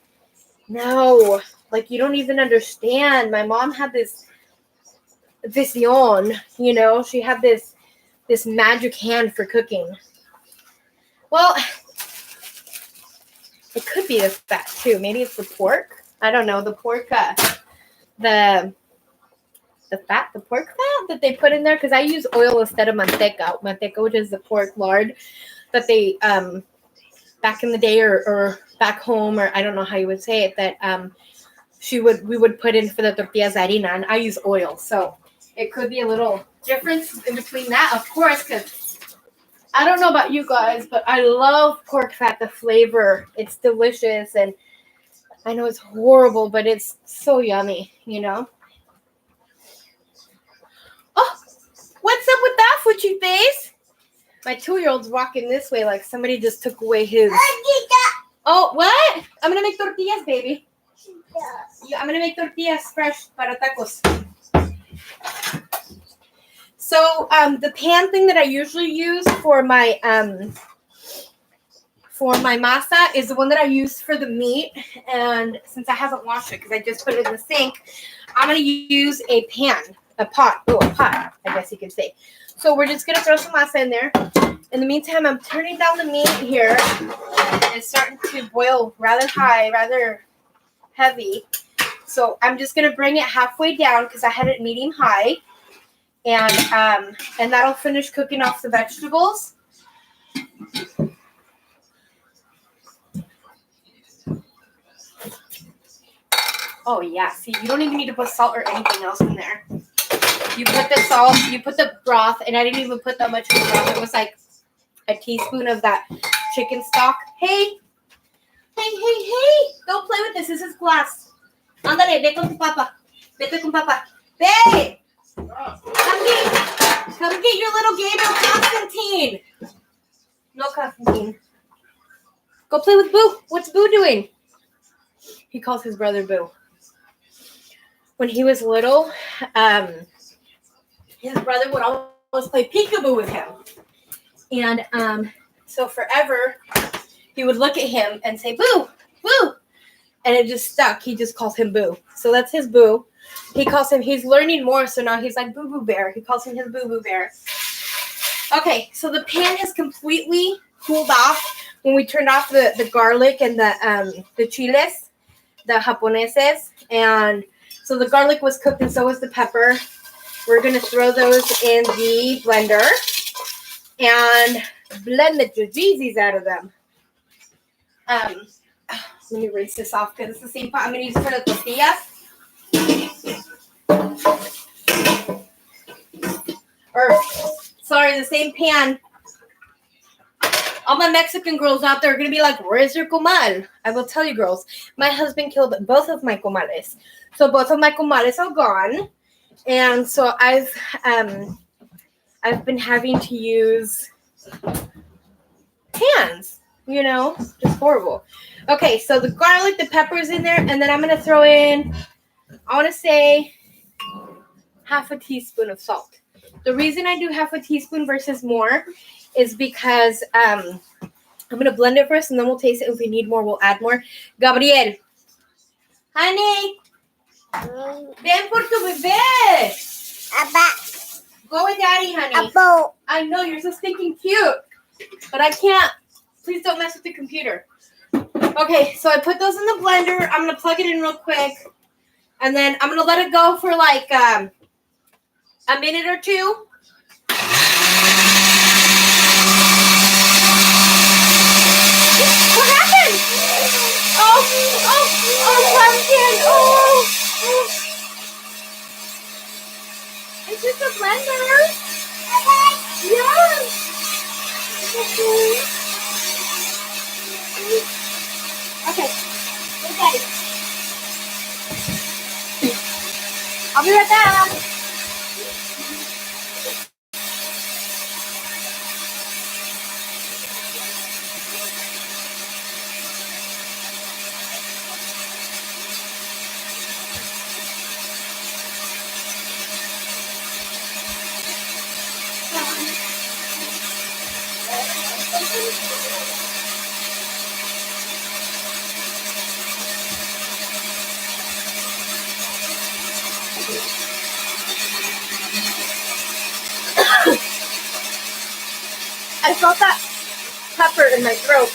A: no, like you don't even understand. My mom had this vision, you know, she had this magic hand for cooking. Well, it could be the fat too. Maybe it's the pork. I don't know. The pork, the pork fat that they put in there, because I use oil instead of manteca. Manteca, which is the pork lard that they back in the day or back home, or I don't know how you would say it, that we would put in for the tortillas de harina, and I use oil, so it could be a little difference in between that, of course, because I don't know about you guys, but I love pork fat, the flavor. It's delicious, and I know it's horrible, but it's so yummy, you know? Oh, what's up with that footchy face? My 2-year-old's walking this way like somebody just took away his. Oh, what? I'm going to make tortillas, baby. Yeah, I'm going to make tortillas fresh para tacos. So the pan thing that I usually use for my masa is the one that I use for the meat. And since I haven't washed it because I just put it in the sink, I'm going to use a pot, I guess you could say. So we're just going to throw some masa in there. In the meantime, I'm turning down the meat here. It's starting to boil rather high, rather heavy. So I'm just going to bring it halfway down because I had it medium high. And that'll finish cooking off the vegetables. Oh, yeah. See, you don't even need to put salt or anything else in there. You put the salt, you put the broth, and I didn't even put that much of the broth. It was like a teaspoon of that chicken stock. Hey. Don't play with this. This is glass. Ándale, ve con tu papa. Vete con papa. Babe! Come get your little Gabriel Constantine. No, Constantine. Go play with Boo. What's Boo doing? He calls his brother Boo. When he was little, his brother would always play peekaboo with him. And so forever, he would look at him and say, Boo, Boo. And it just stuck. He just calls him Boo. So that's his Boo. He's learning more, so now he's like Boo Boo Bear. He calls him his Boo Boo Bear. Okay, so the pan has completely cooled off when we turned off the garlic and the chiles, the japoneses. And so the garlic was cooked and so was the pepper. We're going to throw those in the blender and blend the jujizis out of them. Let me rinse this off because it's the same pot I'm going to use for the tortillas. The same pan. All my Mexican girls out there are going to be like, where's your comal? I will tell you, girls. My husband killed both of my comales. So both of my comales are gone. And so I've been having to use pans, you know, just horrible. Okay, so the garlic, the pepper's in there, and then I'm going to throw in, I want to say, half a teaspoon of salt. The reason I do half a teaspoon versus more is because I'm going to blend it first, and then we'll taste it. If we need more, we'll add more. Gabriel. Honey. Ven por tu bebé.
B: Abba.
A: Go with daddy, honey.
B: Abba.
A: I know, you're so stinking cute. But I can't. Please don't mess with the computer. Okay, so I put those in the blender. I'm going to plug it in real quick. And then I'm going to let it go for like a minute or two. What happened? Oh, pumpkin. Oh. Is this a blender? Yes. Okay. I'll be right back. I felt that pepper in my throat.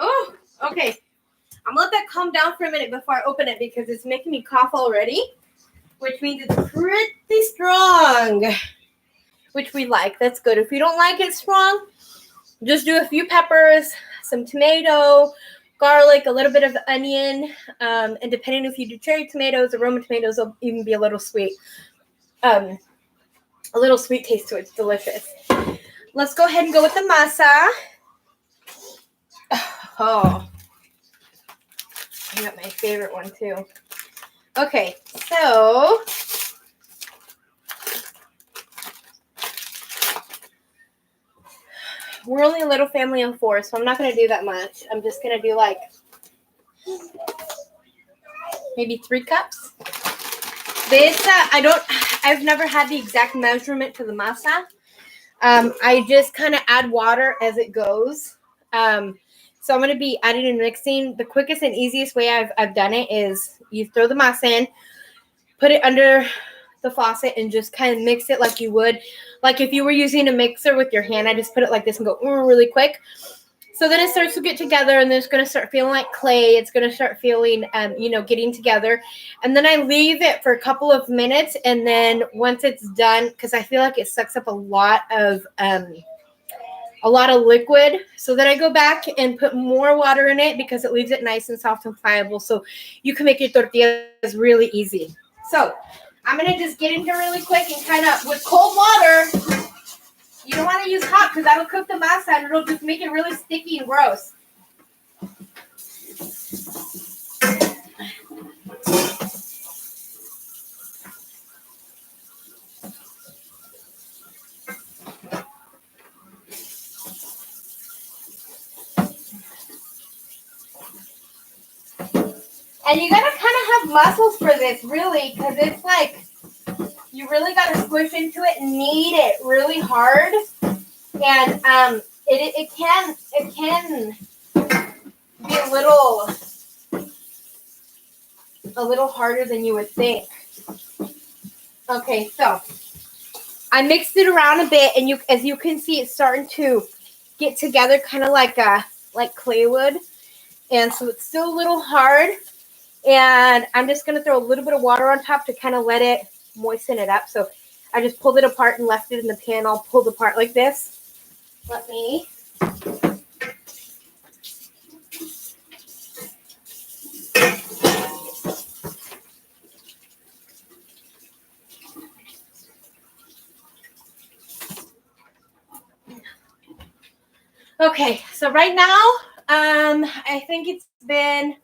A: Oh, okay. I'm gonna let that calm down for a minute before I open it because it's making me cough already, which means it's pretty strong, which we like. That's good. If you don't like it strong, just do a few peppers, some tomato, garlic, a little bit of onion, and depending if you do cherry tomatoes or Roma tomatoes, it'll even be a little sweet. A little sweet taste to it. It's delicious. Let's go ahead and go with the masa. Oh, I got my favorite one too. Okay, so we're only a little family of 4, so I'm not going to do that much. I'm just going to do like maybe 3 cups. This, I've never had the exact measurement for the masa. I just kind of add water as it goes. So I'm going to be adding and mixing. The quickest and easiest way I've done it is you throw the masa in, put it under the faucet, and just kind of mix it like you would. Like if you were using a mixer with your hand, I just put it like this and go really quick. So then it starts to get together, and then it's going to start feeling like clay. It's going to start feeling, getting together. And then I leave it for a couple of minutes, and then once it's done, because I feel like it sucks up a lot of liquid. So then I go back and put more water in it because it leaves it nice and soft and pliable. So you can make your tortillas really easy. So I'm going to just get into really quick and kind of with cold water. You don't want to use hot because that'll cook the masa and it'll just make it really sticky and gross. And you gotta kind of have muscles for this, really, because it's like you really gotta squish into it and knead it really hard. And it can be a little harder than you would think. Okay, so I mixed it around a bit, and as you can see, it's starting to get together, kind of like clay would. And so it's still a little hard. And I'm just going to throw a little bit of water on top to kind of let it moisten it up. So I just pulled it apart and left it in the pan all pulled apart like this. Let me. Okay, so right now, I think it's been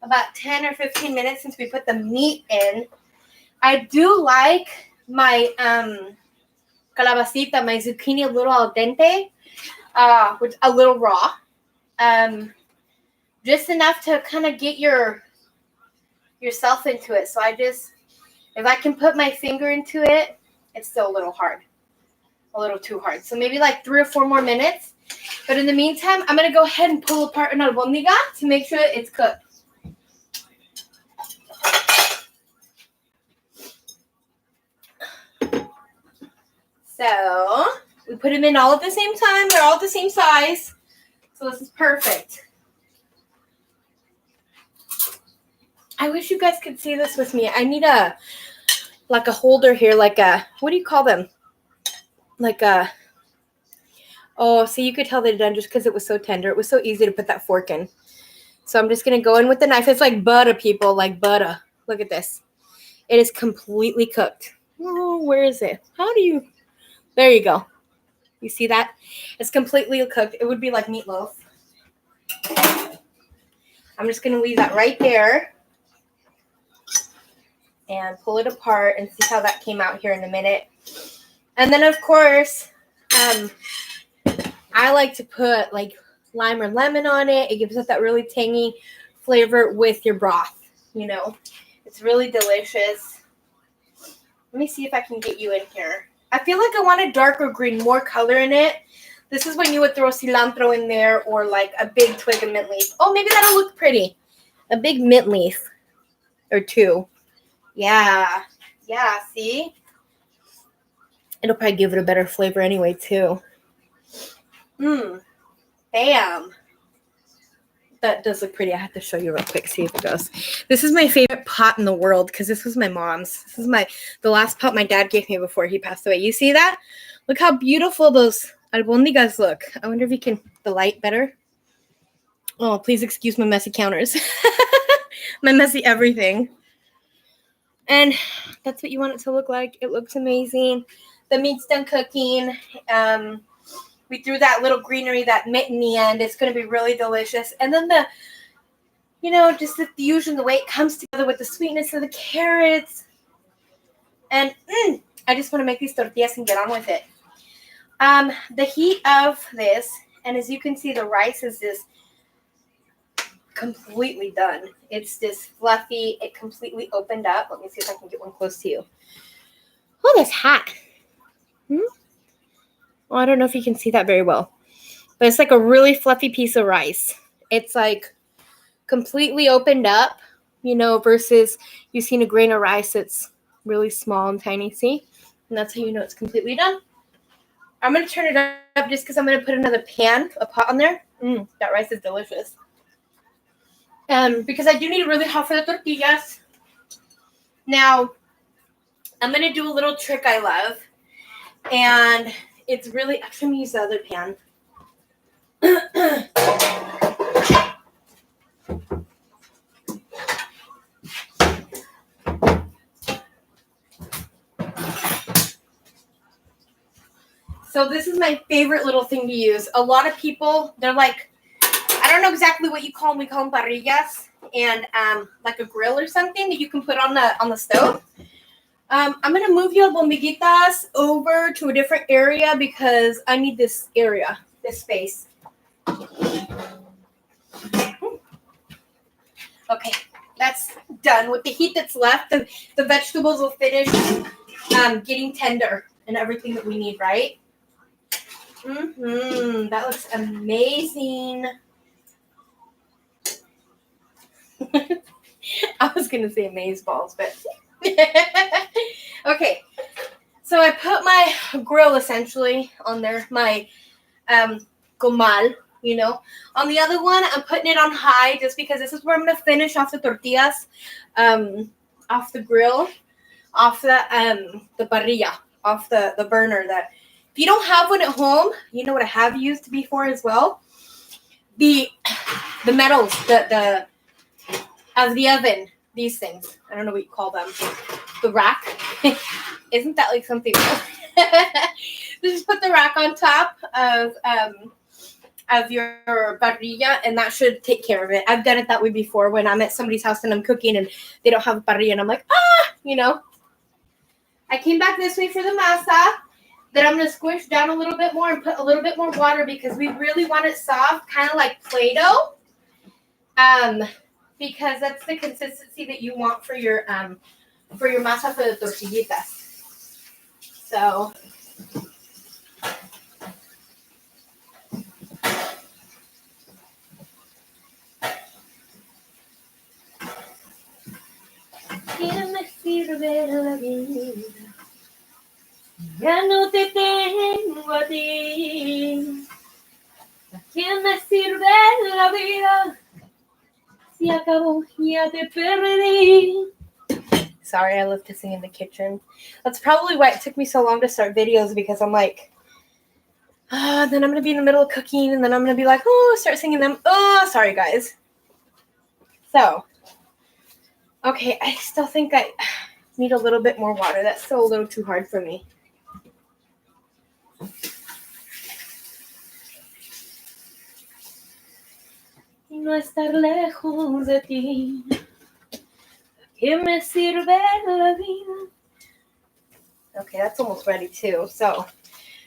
A: about 10 or 15 minutes since we put the meat in. I do like my calabacita, my zucchini a little al dente, which a little raw. Just enough to kind of get yourself into it. So if I can put my finger into it, it's still a little hard, a little too hard. So maybe like 3 or 4 more minutes. But in the meantime, I'm going to go ahead and pull apart an albondiga to make sure it's cooked. So we put them in all at the same time. They're all the same size. So this is perfect. I wish you guys could see this with me. I need a holder here, like a, what do you call them? Like a, oh, see, you could tell they're done just because it was so tender. It was so easy to put that fork in. So I'm just going to go in with the knife. It's like butter, people, like butter. Look at this. It is completely cooked. Oh, where is it? How do you, there you go. You see that? It's completely cooked. It would be like meatloaf. I'm just going to leave that right there and pull it apart and see how that came out here in a minute. And then, of course, I like to put like lime or lemon on it. It gives it that really tangy flavor with your broth, you know. It's really delicious. Let me see if I can get you in here. I feel like I want a darker green, more color in it. This is when you would throw cilantro in there or like a big twig of mint leaf. Oh, maybe that'll look pretty. A big mint leaf or two. Yeah. Yeah, see? It'll probably give it a better flavor anyway, too. Bam. That does look pretty. I have to show you real quick, see if it goes. This is my favorite pot in the world because this was my mom's. This is the last pot my dad gave me before he passed away. You see that? Look how beautiful those albondigas look. I wonder if you can, the light better. Oh, please excuse my messy counters. My messy everything. And that's what you want it to look like. It looks amazing. The meat's done cooking. We threw that little greenery, that mint in the end. It's going to be really delicious. And then just the fusion, the way it comes together with the sweetness of the carrots. And I just want to make these tortillas and get on with it. The heat of this, and as you can see, the rice is just completely done. It's just fluffy. It completely opened up. Let me see if I can get one close to you. Oh, that's hot. Well, I don't know if you can see that very well, but it's like a really fluffy piece of rice. It's like completely opened up, versus you've seen a grain of rice that's really small and tiny, see? And that's how you know it's completely done. I'm going to turn it up just because I'm going to put another a pot on there. That rice is delicious. Because I do need it really hot for the tortillas. Now, I'm going to do a little trick I love. And it's really, actually, I'm going to use the other pan. So this is my favorite little thing to use. A lot of people, they're like, I don't know exactly what you call them. We call them parrillas, and like a grill or something that you can put on the stove. I'm going to move your albondigas over to a different area because I need this area, this space. Okay, that's done. With the heat that's left, the vegetables will finish getting tender and everything that we need, right? That looks amazing. I was going to say amazeballs, but okay. So I put my grill essentially on there, my comal, On the other one, I'm putting it on high just because this is where I'm going to finish off the tortillas off the grill, off the parrilla, off the burner. That if you don't have one at home, you know what I have used before as well? The metals, the of the oven, these things. I don't know what you call them. The rack. Isn't that like something else? Just put the rack on top of your parrilla, and that should take care of it. I've done it that way before when I'm at somebody's house and I'm cooking and they don't have a parrilla, and I'm like, I came back this way for the masa. Then I'm going to squish down a little bit more and put a little bit more water because we really want it soft, kind of like Play-Doh. Because that's the consistency that you want for your masa for the tortillitas. So ¿quién me sirve la vida? Ya no te tengo a ti. ¿Quién me sirve la vida? se acabó, ya te perdí. Sorry, I love to sing in the kitchen. That's probably why it took me so long to start videos, because I'm like, then I'm going to be in the middle of cooking, and then I'm going to be like, oh, start singing them. Oh, sorry, guys. So, okay, I still think I need a little bit more water. That's still a little too hard for me. No estar lejos de ti, ¿qué me sirve la vida? Okay, that's almost ready too, so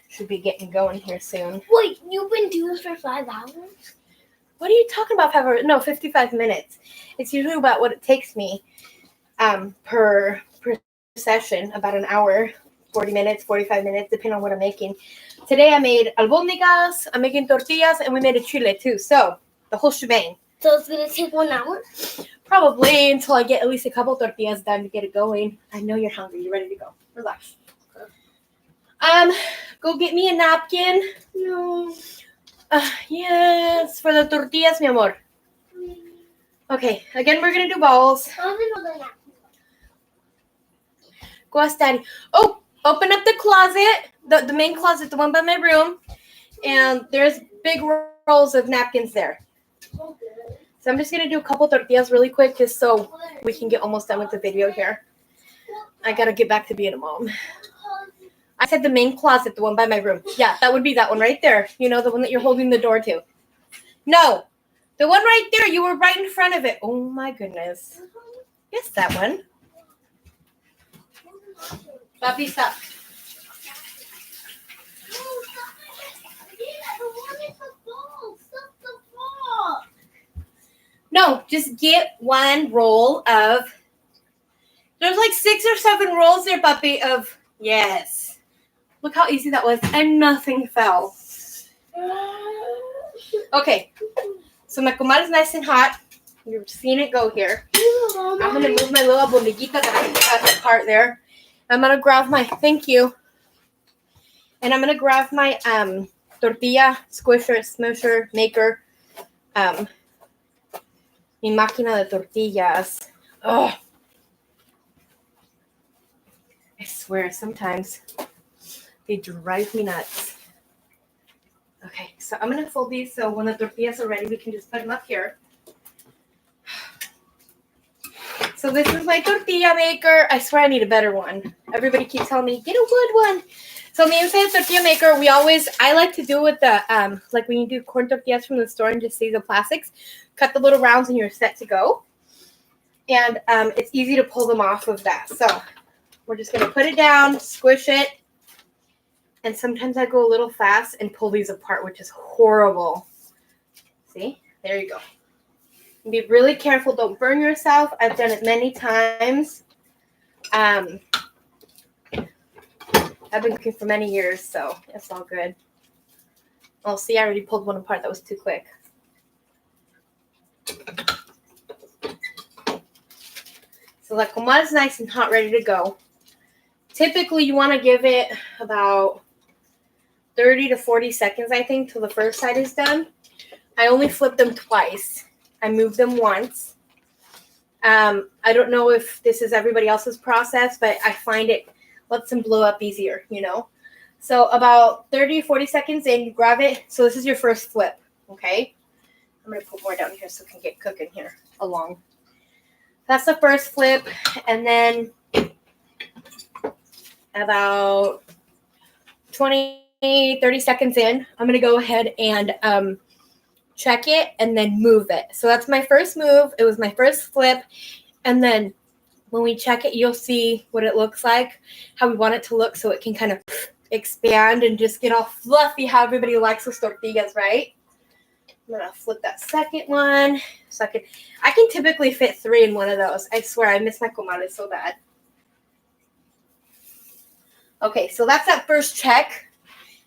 A: should be getting going here soon.
B: Wait, you've been doing this for 5 hours?
A: What are you talking about, 5 hours? No, 55 minutes. It's usually about what it takes me per session, about an hour, 40 minutes, 45 minutes, depending on what I'm making. Today I made albondigas, I'm making tortillas, and we made a chile too, so the whole shebang.
B: So it's going to take 1 hour?
A: Probably until I get at least a couple tortillas done to get it going. I know you're hungry. You're ready to go. Relax. Go get me a napkin.
B: No.
A: Yes, for the tortillas, mi amor. Okay, again, we're going to do balls. Go ask Daddy. Oh, open up the closet, the main closet, the one by my room, and there's big rolls of napkins there. So I'm just going to do a couple tortillas really quick just so we can get almost done with the video here. I got to get back to being a mom. I said the main closet, the one by my room. Yeah, that would be that one right there. You know, the one that you're holding the door to. No, the one right there. You were right in front of it. Oh, my goodness. Yes, that one. Papi, stop. No, just get one roll of, there's like 6 or 7 rolls there, puppy, of, yes. Look how easy that was, and nothing fell. Okay, so my comal is nice and hot. You're seeing it go here. I'm going to move my little albondiguita that I cut apart there. I'm going to grab my, thank you. And I'm going to grab my tortilla squisher, smusher, maker, mi máquina de tortillas. Oh, I swear, sometimes they drive me nuts. Okay, so I'm going to fold these so when the tortillas are ready, we can just put them up here. So this is my tortilla maker. I swear I need a better one. Everybody keeps telling me, get a wood one. So me inside the tortilla maker, I like to do with the, like when you do corn tortillas from the store and just see the plastics, cut the little rounds and you're set to go. And it's easy to pull them off of that. So we're just going to put it down, squish it. And sometimes I go a little fast and pull these apart, which is horrible. See? There you go. Be really careful. Don't burn yourself. I've done it many times. I've been cooking for many years, so it's all good. Oh, see, I already pulled one apart. That was too quick. So the comal is nice and hot, ready to go. Typically, you want to give it about 30 to 40 seconds, I think, till the first side is done. I only flip them twice. I move them once. I don't know if this is everybody else's process, but I find it lets them blow up easier, you know. So about 30, 40 seconds in, you grab it. So this is your first flip, okay? I'm going to put more down here so I can get cooking here along. That's the first flip. And then about 20, 30 seconds in, I'm going to go ahead and check it and then move it. So that's my first move. It was my first flip. And then when we check it, you'll see what it looks like, how we want it to look so it can kind of expand and just get all fluffy, how everybody likes those tortillas, right? I'm going to flip that second one. I can typically fit 3 in one of those. I swear, I miss my comal so bad. Okay, so that's that first check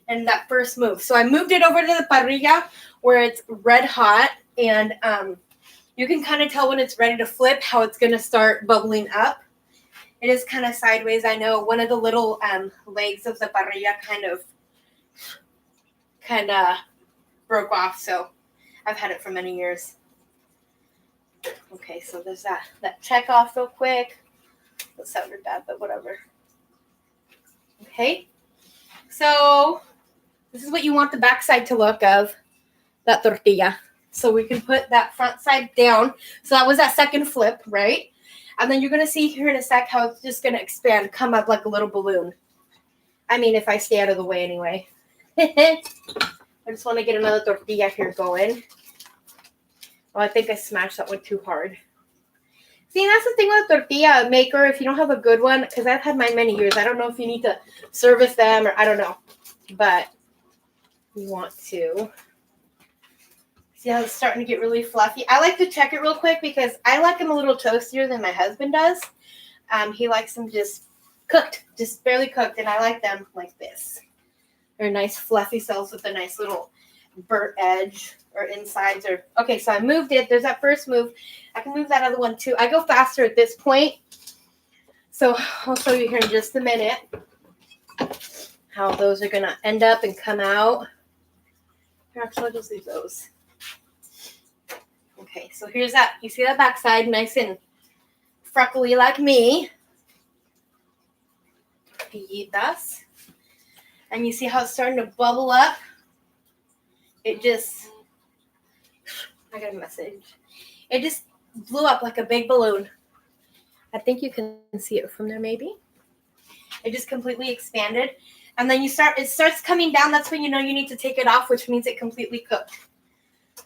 A: and that first move. So I moved it over to the parrilla where it's red hot, and you can kind of tell when it's ready to flip how it's going to start bubbling up. It is kind of sideways. I know one of the little legs of the parrilla kind of broke off, so I've had it for many years. Okay, so there's that check off real quick. That sounded bad, but whatever. Okay, so this is what you want the back side to look of that tortilla. So we can put that front side down. So that was that second flip, right? And then you're going to see here in a sec how it's just going to expand, come up like a little balloon. I mean, if I stay out of the way anyway. I just want to get another tortilla here going. Oh, I think I smashed that one too hard. See, that's the thing with tortilla maker. If you don't have a good one, because I've had mine many years, I don't know if you need to service them or I don't know. But you want to. See how it's starting to get really fluffy? I like to check it real quick because I like them a little toastier than my husband does. He likes them just cooked, just barely cooked, and I like them like this. They're nice fluffy cells with a nice little burnt edge or insides. Or okay, so I moved it. There's that first move. I can move that other one too. I go faster at this point. So I'll show you here in just a minute how those are going to end up and come out. Actually, I'll just leave those. Okay, so here's that. You see that backside, nice and freckly like me. Tortillitas. And you see how it's starting to bubble up? It just, I got a message. It just blew up like a big balloon. I think you can see it from there maybe. It just completely expanded. And then it starts coming down. That's when you know you need to take it off, which means it completely cooked.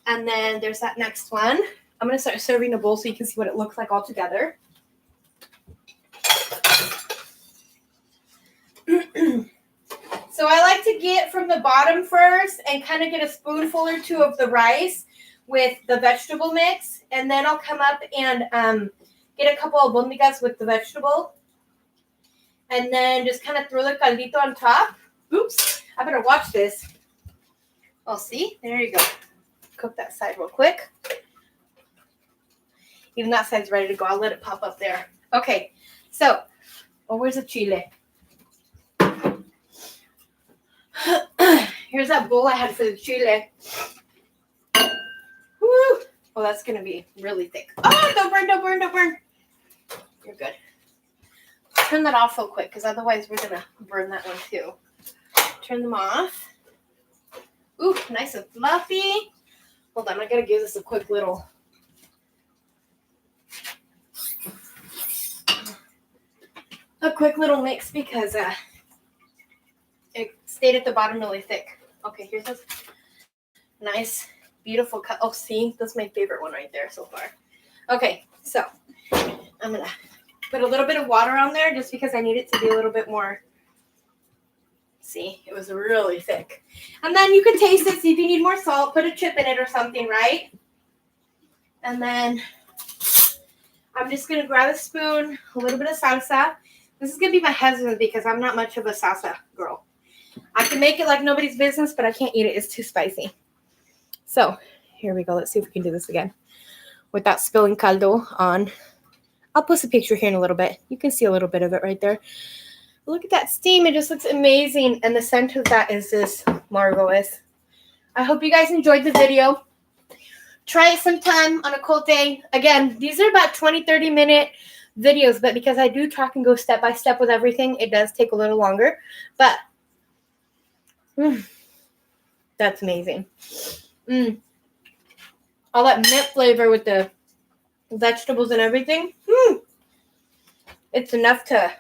A: And then there's that next one. I'm going to start serving a bowl so you can see what it looks like all together. So I like to get from the bottom first and kind of get a spoonful or two of the rice with the vegetable mix. And then I'll come up and get a couple of albondigas with the vegetable. And then just kind of throw the caldito on top. Oops, I better watch this. Oh, see? There you go. Cook that side real quick. Even that side's ready to go. I'll let it pop up there. Okay, so, where's the chile? Here's that bowl I had for the chile. Woo! Well, that's going to be really thick. Oh, don't burn, don't burn, don't burn. You're good. Turn that off real quick because otherwise we're going to burn that one too. Turn them off. Ooh, nice and fluffy. Hold on, I got to give this a quick little. Mix because it stayed at the bottom really thick. Okay, here's this nice, beautiful cut. Oh, see, that's my favorite one right there so far. Okay, so I'm going to put a little bit of water on there just because I need it to be a little bit more. See, it was really thick. And then you can taste it, see if you need more salt, put a chip in it or something, right? And then I'm just going to grab a spoon, a little bit of salsa. This is going to be my husband because I'm not much of a salsa girl. I can make it like nobody's business, but I can't eat it. It's too spicy. So here we go. Let's see if we can do this again without spilling caldo on. I'll post a picture here in a little bit. You can see a little bit of it right there. Look at that steam. It just looks amazing. And the scent of that is just marvelous. I hope you guys enjoyed the video. Try it sometime on a cold day. Again, these are about 20, 30-minute videos, but because I do talk and go step by step with everything, it does take a little longer. But that's amazing. All that mint flavor with the vegetables and everything. It's enough to...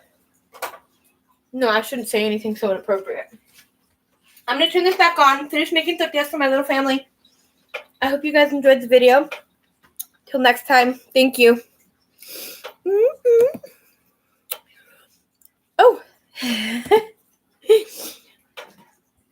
A: No, I shouldn't say anything so inappropriate. I'm going to turn this back on, finish making tortillas for my little family. I hope you guys enjoyed the video. Till next time, thank you. Oh.